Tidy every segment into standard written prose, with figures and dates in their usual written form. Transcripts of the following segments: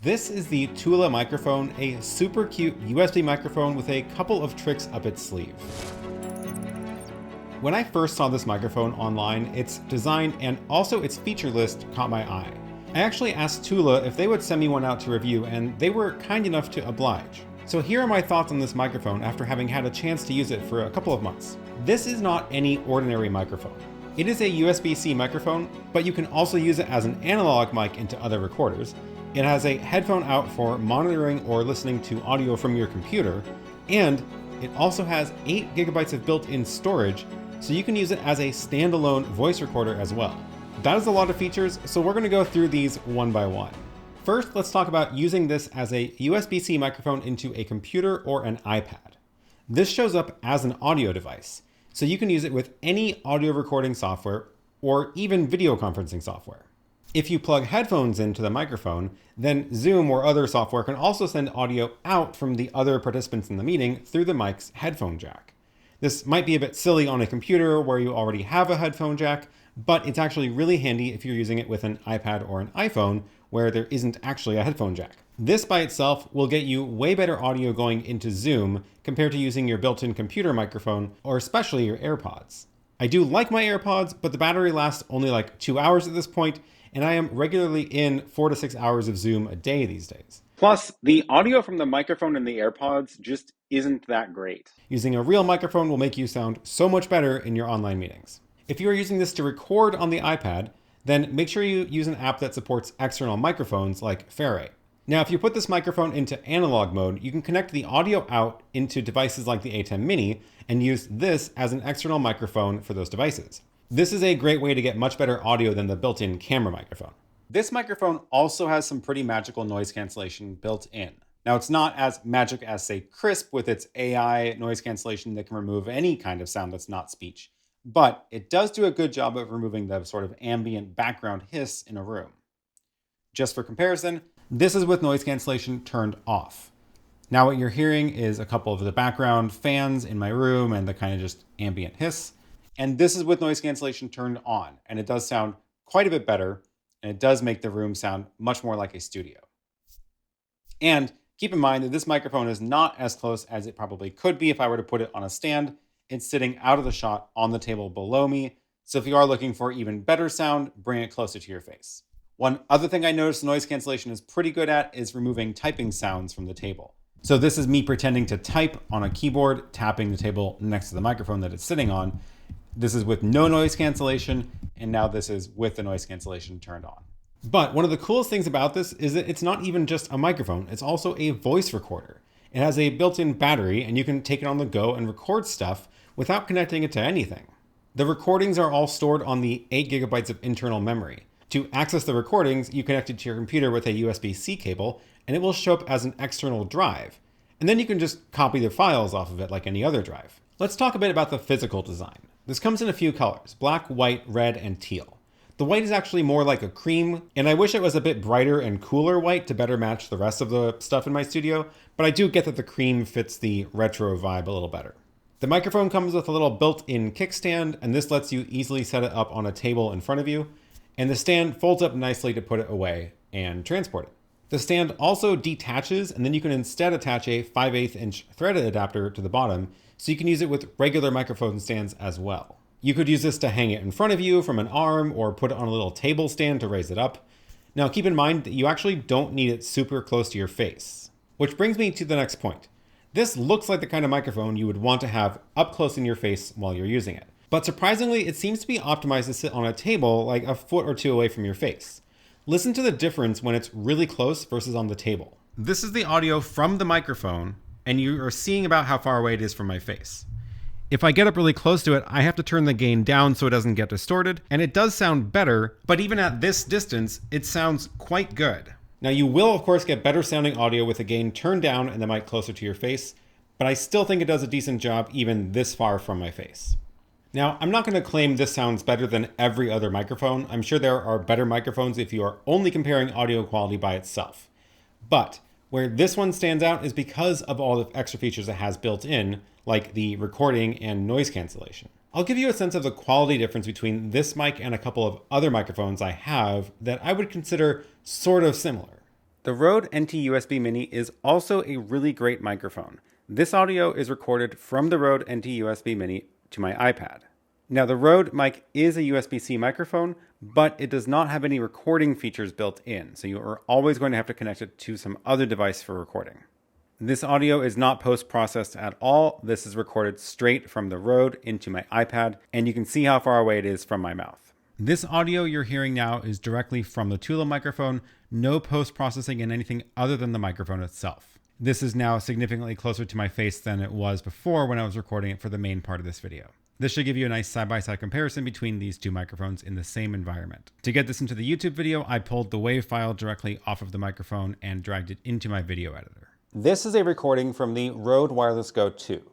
This is the Tula Microphone, a super cute USB microphone with a couple of tricks up its sleeve. When I first saw this microphone online, its design and also its feature list caught my eye. I actually asked Tula if they would send me one out to review, and they were kind enough to oblige. So here are my thoughts on this microphone after having had a chance to use it for a couple of months. This is not any ordinary microphone. It is a USB-C microphone, but you can also use it as an analog mic into other recorders. It has a headphone out for monitoring or listening to audio from your computer, and it also has 8 GB of built-in storage, so you can use it as a standalone voice recorder as well. That is a lot of features, so we're going to go through these one by one. First, let's talk about using this as a USB-C microphone into a computer or an iPad. This shows up as an audio device, so you can use it with any audio recording software or even video conferencing software. If you plug headphones into the microphone, then Zoom or other software can also send audio out from the other participants in the meeting through the mic's headphone jack. This might be a bit silly on a computer where you already have a headphone jack, but it's actually really handy if you're using it with an iPad or an iPhone where there isn't actually a headphone jack. This by itself will get you way better audio going into Zoom compared to using your built-in computer microphone or especially your AirPods. I do like my AirPods, but the battery lasts only like 2 hours at this point, and I am regularly in 4 to 6 hours of Zoom a day these days. Plus, the audio from the microphone in the AirPods just isn't that great. Using a real microphone will make you sound so much better in your online meetings. If you are using this to record on the iPad, then make sure you use an app that supports external microphones like Ferrite. Now, if you put this microphone into analog mode, you can connect the audio out into devices like the ATEM Mini and use this as an external microphone for those devices. This is a great way to get much better audio than the built-in camera microphone. This microphone also has some pretty magical noise cancellation built in. Now, it's not as magic as, say, Crisp with its AI noise cancellation that can remove any kind of sound that's not speech, but it does do a good job of removing the sort of ambient background hiss in a room. Just for comparison, this is with noise cancellation turned off. Now what you're hearing is a couple of the background fans in my room and the kind of just ambient hiss. And this is with noise cancellation turned on, and it does sound quite a bit better, and it does make the room sound much more like a studio. And keep in mind that this microphone is not as close as it probably could be if I were to put it on a stand. It's sitting out of the shot on the table below me, so if you are looking for even better sound, bring it closer to your face. One other thing I noticed noise cancellation is pretty good at is removing typing sounds from the table. So this is me pretending to type on a keyboard, tapping the table next to the microphone that it's sitting on. This is with no noise cancellation, and now this is with the noise cancellation turned on. But one of the coolest things about this is that it's not even just a microphone, it's also a voice recorder. It has a built-in battery, and you can take it on the go and record stuff without connecting it to anything. The recordings are all stored on the 8 GB of internal memory. To access the recordings, you connect it to your computer with a USB-C cable, and it will show up as an external drive. And then you can just copy the files off of it like any other drive. Let's talk a bit about the physical design. This comes in a few colors: black, white, red, and teal. The white is actually more like a cream, and I wish it was a bit brighter and cooler white to better match the rest of the stuff in my studio, but I do get that the cream fits the retro vibe a little better. The microphone comes with a little built-in kickstand, and this lets you easily set it up on a table in front of you, and the stand folds up nicely to put it away and transport it. The stand also detaches, and then you can instead attach a 5/8 inch threaded adapter to the bottom, so you can use it with regular microphone stands as well. You could use this to hang it in front of you from an arm or put it on a little table stand to raise it up. Now keep in mind that you actually don't need it super close to your face. Which brings me to the next point. This looks like the kind of microphone you would want to have up close in your face while you're using it. But surprisingly, it seems to be optimized to sit on a table like a foot or two away from your face. Listen to the difference when it's really close versus on the table. This is the audio from the microphone, and you are seeing about how far away it is from my face. If I get up really close to it, I have to turn the gain down so it doesn't get distorted, and it does sound better, but even at this distance, it sounds quite good. Now you will of course get better sounding audio with the gain turned down and the mic closer to your face, but I still think it does a decent job even this far from my face. Now, I'm not going to claim this sounds better than every other microphone. I'm sure there are better microphones if you are only comparing audio quality by itself. But where this one stands out is because of all the extra features it has built in, like the recording and noise cancellation. I'll give you a sense of the quality difference between this mic and a couple of other microphones I have that I would consider sort of similar. The The Rode NT USB Mini is also a really great microphone. This audio is recorded from the Rode NT USB Mini to my iPad. Now, the Rode mic is a USB-C microphone, but it does not have any recording features built in, so you are always going to have to connect it to some other device for recording. This audio is not post-processed at all. This is recorded straight from the Rode into my iPad, and you can see how far away it is from my mouth. This audio you're hearing now is directly from the Tula microphone, no post-processing in anything other than the microphone itself. This is now significantly closer to my face than it was before when I was recording it for the main part of this video. This should give you a nice side-by-side comparison between these two microphones in the same environment. To get this into the YouTube video, I pulled the WAV file directly off of the microphone and dragged it into my video editor. This is a recording from the Røde Wireless Go II.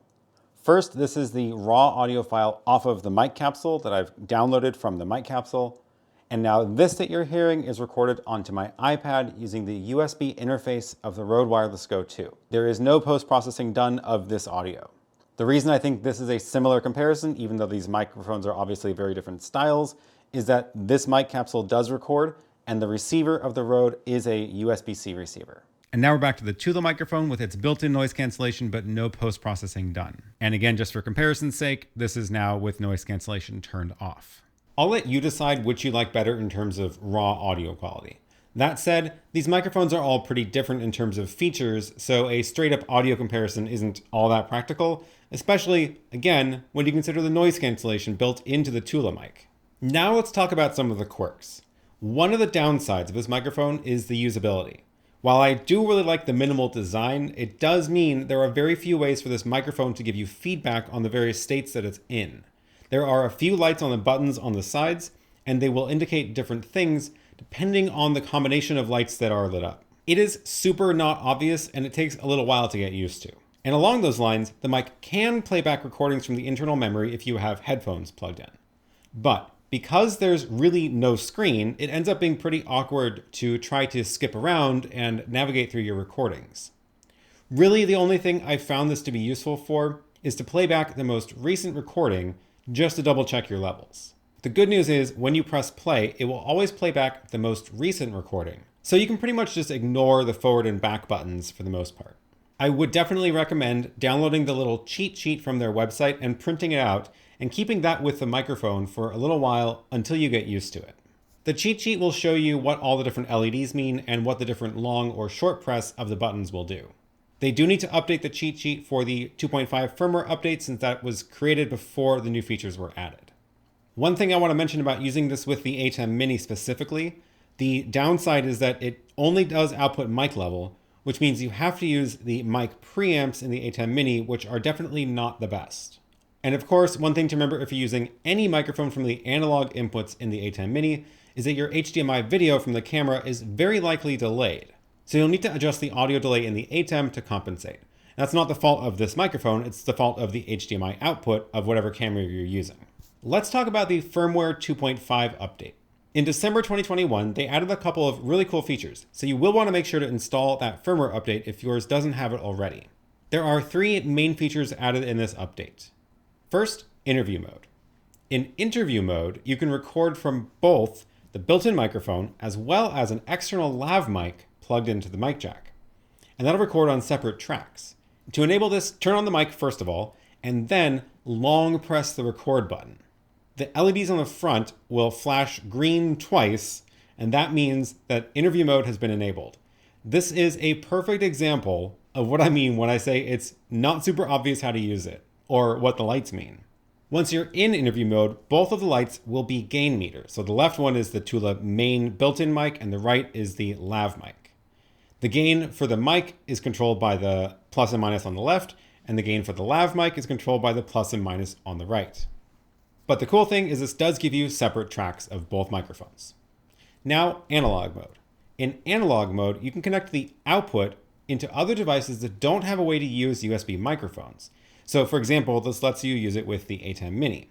First, this is the raw audio file off of the mic capsule that I've downloaded from the mic capsule. And now this that you're hearing is recorded onto my iPad using the USB interface of the Røde Wireless Go II. There is no post-processing done of this audio. The reason I think this is a similar comparison, even though these microphones are obviously very different styles, is that this mic capsule does record and the receiver of the Rode is a USB-C receiver. And now we're back to the Tula microphone with its built-in noise cancellation, but no post-processing done. And again, just for comparison's sake, this is now with noise cancellation turned off. I'll let you decide which you like better in terms of raw audio quality. That said, these microphones are all pretty different in terms of features, so a straight-up audio comparison isn't all that practical, especially, again, when you consider the noise cancellation built into the Tula mic. Now let's talk about some of the quirks. One of the downsides of this microphone is the usability. While I do really like the minimal design, it does mean there are very few ways for this microphone to give you feedback on the various states that it's in. There are a few lights on the buttons on the sides, and they will indicate different things depending on the combination of lights that are lit up. It is super not obvious, and it takes a little while to get used to. And along those lines, the mic can play back recordings from the internal memory if you have headphones plugged in. But because there's really no screen, it ends up being pretty awkward to try to skip around and navigate through your recordings. Really, the only thing I've found this to be useful for is to play back the most recent recording just to double check your levels. The good news is when you press play, it will always play back the most recent recording. So you can pretty much just ignore the forward and back buttons for the most part. I would definitely recommend downloading the little cheat sheet from their website and printing it out and keeping that with the microphone for a little while until you get used to it. The cheat sheet will show you what all the different LEDs mean and what the different long or short press of the buttons will do. They do need to update the cheat sheet for the 2.5 firmware update since that was created before the new features were added. One thing I want to mention about using this with the ATEM Mini specifically, the downside is that it only does output mic level, which means you have to use the mic preamps in the ATEM Mini, which are definitely not the best. And of course, one thing to remember if you're using any microphone from the analog inputs in the ATEM Mini is that your HDMI video from the camera is very likely delayed. So you'll need to adjust the audio delay in the ATEM to compensate. That's not the fault of this microphone, it's the fault of the HDMI output of whatever camera you're using. Let's talk about the Firmware 2.5 update. In December 2021, they added a couple of really cool features, so you will want to make sure to install that firmware update if yours doesn't have it already. There are three main features added in this update. First, interview mode. In interview mode, you can record from both the built-in microphone as well as an external lav mic plugged into the mic jack. And that'll record on separate tracks. To enable this, turn on the mic first of all, and then long press the record button. The LEDs on the front will flash green twice, and that means that interview mode has been enabled. This is a perfect example of what I mean when I say it's not super obvious how to use it, or what the lights mean. Once you're in interview mode, both of the lights will be gain meters. So the left one is the Tula main built-in mic, and the right is the lav mic. The gain for the mic is controlled by the plus and minus on the left, and the gain for the lav mic is controlled by the plus and minus on the right. But the cool thing is this does give you separate tracks of both microphones. Now, analog mode. In analog mode, you can connect the output into other devices that don't have a way to use USB microphones. So for example, this lets you use it with the ATEM Mini.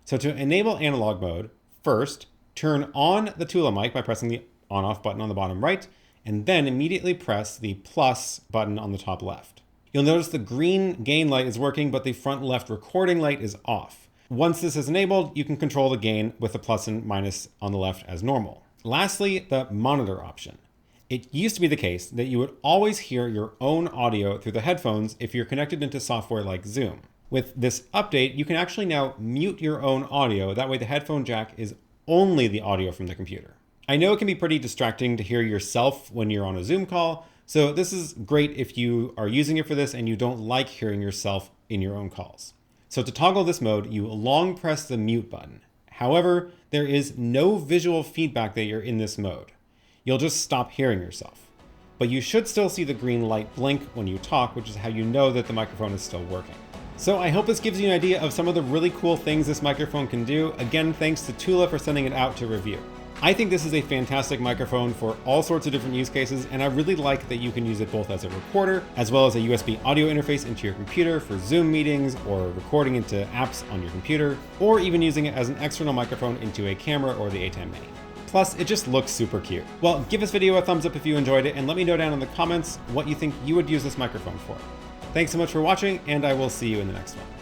So to enable analog mode, first, turn on the Tula mic by pressing the on-off button on the bottom right, and then immediately press the plus button on the top left. You'll notice the green gain light is working, but the front left recording light is off. Once this is enabled, you can control the gain with the plus and minus on the left as normal. Lastly, the monitor option. It used to be the case that you would always hear your own audio through the headphones if you're connected into software like Zoom. With this update, you can actually now mute your own audio. That way the headphone jack is only the audio from the computer. I know it can be pretty distracting to hear yourself when you're on a Zoom call, so this is great if you are using it for this and you don't like hearing yourself in your own calls. So to toggle this mode, you long press the mute button. However, there is no visual feedback that you're in this mode. You'll just stop hearing yourself. But you should still see the green light blink when you talk, which is how you know that the microphone is still working. So I hope this gives you an idea of some of the really cool things this microphone can do. Again, thanks to Tula for sending it out to review. I think this is a fantastic microphone for all sorts of different use cases, and I really like that you can use it both as a recorder, as well as a USB audio interface into your computer for Zoom meetings or recording into apps on your computer, or even using it as an external microphone into a camera or the ATEM Mini. Plus, it just looks super cute. Well, give this video a thumbs up if you enjoyed it, and let me know down in the comments what you think you would use this microphone for. Thanks so much for watching, and I will see you in the next one.